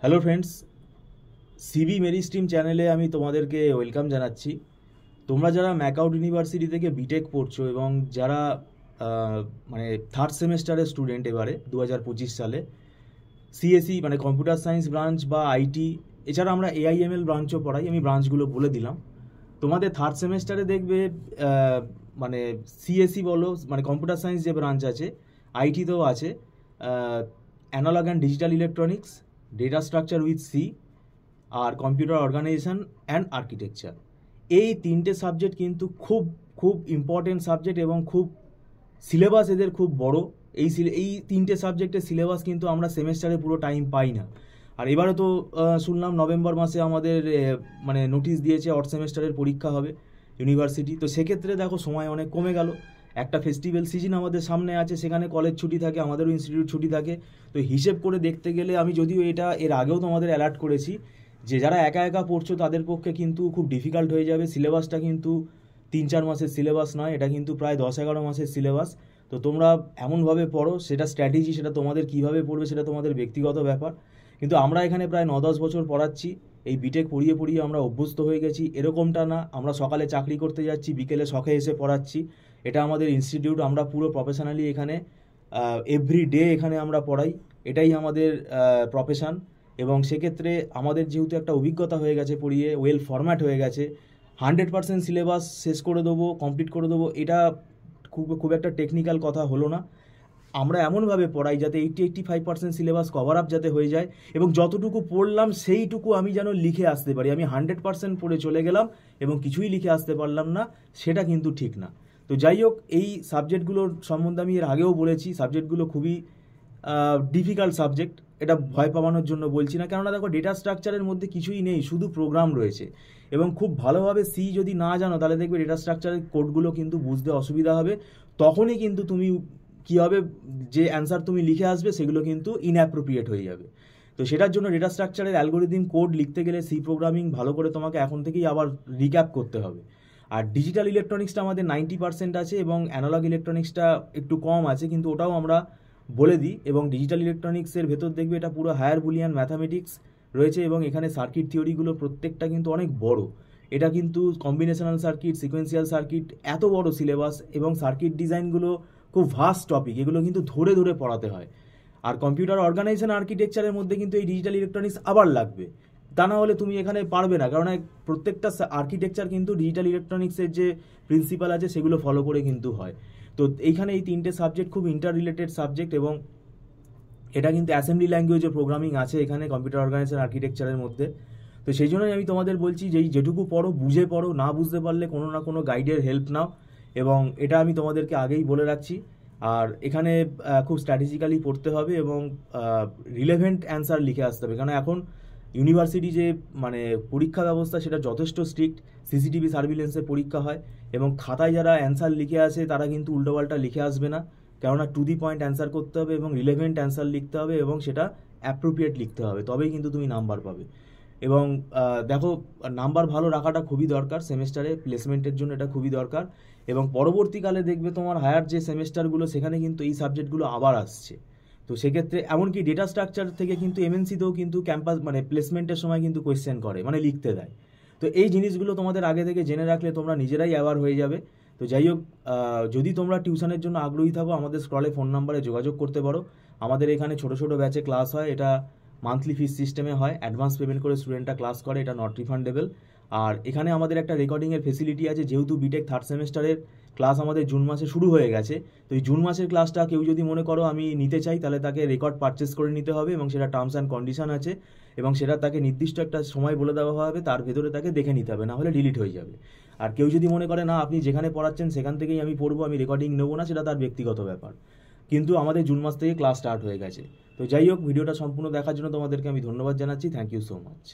Hello friends, CB মেরি stream চ্যানেলে আমি তোমাদেরকে ওয়েলকাম জানাচ্ছি। তোমরা যারা ম্যাকআউট ইউনিভার্সিটি থেকে বিটেক পড়ছো এবং যারা মানে থার্ড সেমেস্টারের স্টুডেন্ট এবারে 2025 সালে সিএসি মানে কম্পিউটার সায়েন্স ব্রাঞ্চ বা আইটি, এছাড়া আমরা এআইএমএল ব্রাঞ্চও পড়াই। আমি ব্রাঞ্চগুলো বলে দিলাম। তোমাদের থার্ড সেমেস্টারে দেখবে মানে সিএসি বলো, মানে কম্পিউটার সায়েন্স যে ব্রাঞ্চ আছে, আইটিতেও আছে analog and digital electronics, data structure with C, আর কম্পিউটার অর্গানাইজেশন অ্যান্ড আর্কিটেকচার। এই তিনটে সাবজেক্ট কিন্তু খুব খুব ইম্পর্টেন্ট সাবজেক্ট এবং খুব সিলেবাস এদের খুব বড়। এই তিনটে সাবজেক্টের সিলেবাস কিন্তু আমরা সেমেস্টারে পুরো টাইম পাই না। আর এবারে তো শুনলাম নভেম্বর মাসে আমাদের মানে নোটিশ দিয়েছে অড সেমেস্টারের পরীক্ষা হবে ইউনিভার্সিটি। তো সেক্ষেত্রে দেখো সময় অনেক কমে গেল। একটা ফেস্টিভ্যাল সিজন আমাদের সামনে আছে, সেখানে কলেজ ছুটি থাকে, আমাদেরও ইনস্টিটিউট ছুটি থাকে। তো হিসেব করে দেখতে গেলে আমি যদিও এটা এর আগেও তোমাদের অ্যালার্ট করেছি যে যারা একা একা পড়ছো তাদের পক্ষে কিন্তু খুব ডিফিকাল্ট হয়ে যাবে। সিলেবাসটা কিন্তু 3-4 মাসের সিলেবাস নয়, এটা কিন্তু প্রায় 10-11 মাসের সিলেবাস। তো তোমরা এমনভাবে পড়ো, সেটা স্ট্র্যাটেজি, সেটা তোমাদের কীভাবে পড়বে সেটা তোমাদের ব্যক্তিগত ব্যাপার। কিন্তু আমরা এখানে প্রায় 9-10 বছর পড়াচ্ছি। এই বিটেক পড়িয়ে পড়িয়ে আমরা অভ্যস্ত হয়ে গেছি। এরকমটা না আমরা সকালে চাকরি করতে যাচ্ছি, বিকেলে শখে এসে পড়াচ্ছি। এটা আমাদের ইনস্টিটিউট, আমরা পুরো প্রফেশনালি এখানে এভরি ডে এখানে আমরা পড়াই। এটাই আমাদের প্রফেশন। এবং সেক্ষেত্রে আমাদের যেহেতু একটা অভিজ্ঞতা হয়ে গেছে, পড়িয়ে ওয়েল ফরম্যাট হয়ে গেছে, 100% সিলেবাস শেষ করে দেবো, কমপ্লিট করে দেবো, এটা খুব একটা টেকনিক্যাল কথা হলো না। আমরা এমনভাবে পড়াই যাতে 80-85% সিলেবাস কভার আপ যাতে হয়ে যায়, এবং যতটুকু পড়লাম সেইটুকু আমি যেন লিখে আসতে পারি। আমি 100% পড়ে চলে গেলাম এবং কিছুই লিখে আসতে পারলাম না, সেটা কিন্তু ঠিক না। তো যাই হোক, এই সাবজেক্টগুলোর সম্বন্ধে আমি এর আগেও বলেছি, সাবজেক্টগুলো খুবই ডিফিকাল্ট সাবজেক্ট। এটা ভয় পাওয়ানোর জন্য বলছি না, কেননা দেখো ডেটা স্ট্রাকচারের মধ্যে কিছুই নেই, শুধু প্রোগ্রাম রয়েছে। এবং খুব ভালোভাবে সি যদি না জানো তাহলে দেখবে ডেটা স্ট্রাকচারের কোডগুলো কিন্তু বুঝতে অসুবিধা হবে। তখনই কিন্তু তুমি কী হবে, যে অ্যান্সার তুমি লিখে আসবে সেগুলো কিন্তু ইনঅ্যাপ্রোপ্রিয়েট হয়ে যাবে। তো সেটার জন্য ডেটা স্ট্রাকচারের অ্যালগোরিদম কোড লিখতে গেলে সি প্রোগ্রামিং ভালো করে তোমাকে এখন থেকেই আবার রিক্যাপ করতে হবে। আর ডিজিটাল ইলেকট্রনিক্সটা আমাদের 90% আছে এবং অ্যানালগ ইলেকট্রনিক্সটা একটু কম আছে, কিন্তু ওটাও আমরা বলে দিই। এবং ডিজিটাল ইলেকট্রনিক্সের ভেতর দেখবে এটা পুরো হায়ার বুলিয়ান ম্যাথামেটিক্স রয়েছে, এবং এখানে সার্কিট থিওরিগুলো প্রত্যেকটা কিন্তু অনেক বড়। এটা কিন্তু কম্বিনেশনাল সার্কিট, সিকোয়েন্সিয়াল সার্কিট, এত বড় সিলেবাস, এবং সার্কিট ডিজাইনগুলো খুব ভাস্ট টপিক, এগুলো কিন্তু ধরে ধরে পড়াতে হয়। আর কম্পিউটার অর্গানাইজেশন আর্কিটেকচারের মধ্যে কিন্তু এই ডিজিটাল ইলেকট্রনিক্স আবার লাগবে, তা না হলে তুমি এখানে পারবে না। কারণ প্রত্যেকটা আর্কিটেকচার কিন্তু ডিজিটাল ইলেকট্রনিক্সের যে প্রিন্সিপাল আছে সেগুলো ফলো করে কিন্তু হয়। তো এইখানে এই তিনটে সাবজেক্ট খুব ইন্টার রিলেটেড সাবজেক্ট, এবং এটা কিন্তু অ্যাসেম্বলি ল্যাঙ্গুয়েজে প্রোগ্রামিং আছে এখানে কম্পিউটার অর্গানাইজেশন আর্কিটেকচারের মধ্যে। তো সেই জন্যই আমি তোমাদের বলছি যে যেটুকু পড়ো বুঝে পড়ো, না বুঝতে পারলে কোনো না কোনো গাইডের হেল্প নাও, এবং এটা আমি তোমাদেরকে আগেই বলে রাখছি। আর এখানে খুব স্ট্র্যাটেজিক্যালি পড়তে হবে এবং রিলেভেন্ট অ্যান্সার লিখে আসতে হবে, কারণ এখন ইউনিভার্সিটি যে মানে পরীক্ষা ব্যবস্থা সেটা যথেষ্ট স্ট্রিক্ট। সিসিটিভি সার্ভিলেন্সে পরীক্ষা হয়, এবং খাতায় যারা অ্যান্সার লিখে আসে তারা কিন্তু উল্টোপাল্টা লিখে আসবে না, কেননা টু দি পয়েন্ট অ্যান্সার করতে হবে এবং রিলেভেন্ট অ্যান্সার লিখতে হবে, এবং সেটা অ্যাপ্রোপ্রিয়েট লিখতে হবে, তবেই কিন্তু তুমি নাম্বার পাবে। এবং দেখো, নাম্বার ভালো রাখাটা খুবই দরকার, সেমেস্টারে প্লেসমেন্টের জন্য এটা খুবই দরকার। এবং পরবর্তীকালে দেখবে তোমার হায়ার যে সেমেস্টারগুলো সেখানে কিন্তু এই সাবজেক্টগুলো আবার আসছে। তো সেক্ষেত্রে এমনকি ডেটা স্ট্রাকচার থেকে কিন্তু এমএনসিতেও কিন্তু ক্যাম্পাস মানে প্লেসমেন্টের সময় কিন্তু কোয়েশ্চেন করে, মানে লিখতে দেয়। তো এই জিনিসগুলো তোমাদের আগে থেকে জেনে রাখলে তোমরা নিজেরাই অ্যাওয়ার হয়ে যাবে। তো যাই হোক, যদি তোমরা টিউশনের জন্য আগ্রহী থাকো আমাদের স্ক্রলে ফোন নাম্বারে যোগাযোগ করতে পারো। আমাদের এখানে ছোটো ছোটো ব্যাচে ক্লাস হয়, এটা মান্থলি ফিস সিস্টেমে হয়, অ্যাডভান্স পেমেন্ট করে স্টুডেন্টরা ক্লাস করে, এটা নট রিফান্ডেবল। আর এখানে আমাদের একটা রেকর্ডিংয়ের ফেসিলিটি আছে, যেহেতু বিটেক থার্ড সেমেস্টারের ক্লাস আমাদের জুন মাসে শুরু হয়ে গেছে। তো এই জুন মাসের ক্লাসটা কেউ যদি মনে করো আমি নিতে চাই, তাহলে তাকে রেকর্ড পারচেস করে নিতে হবে, এবং সেটা টার্মস অ্যান্ড কন্ডিশন আছে, এবং সেটা তাকে নির্দিষ্ট একটা সময় বলে দেওয়া হবে, তার ভেতরে তাকে দেখে নিতে হবে, না হলে ডিলিট হয়ে যাবে। আর কেউ যদি মনে করে না আপনি যেখানে পড়াচ্ছেন সেখান থেকেই আমি পড়বো, আমি রেকর্ডিং নেবো না, সেটা তার ব্যক্তিগত ব্যাপার। কিন্তু আমাদের জুন মাস থেকে ক্লাস স্টার্ট হয়ে গেছে। তো যাই হোক, ভিডিওটা সম্পূর্ণ দেখার জন্য তোমাদেরকে আমি ধন্যবাদ জানাচ্ছি। Thank you so much.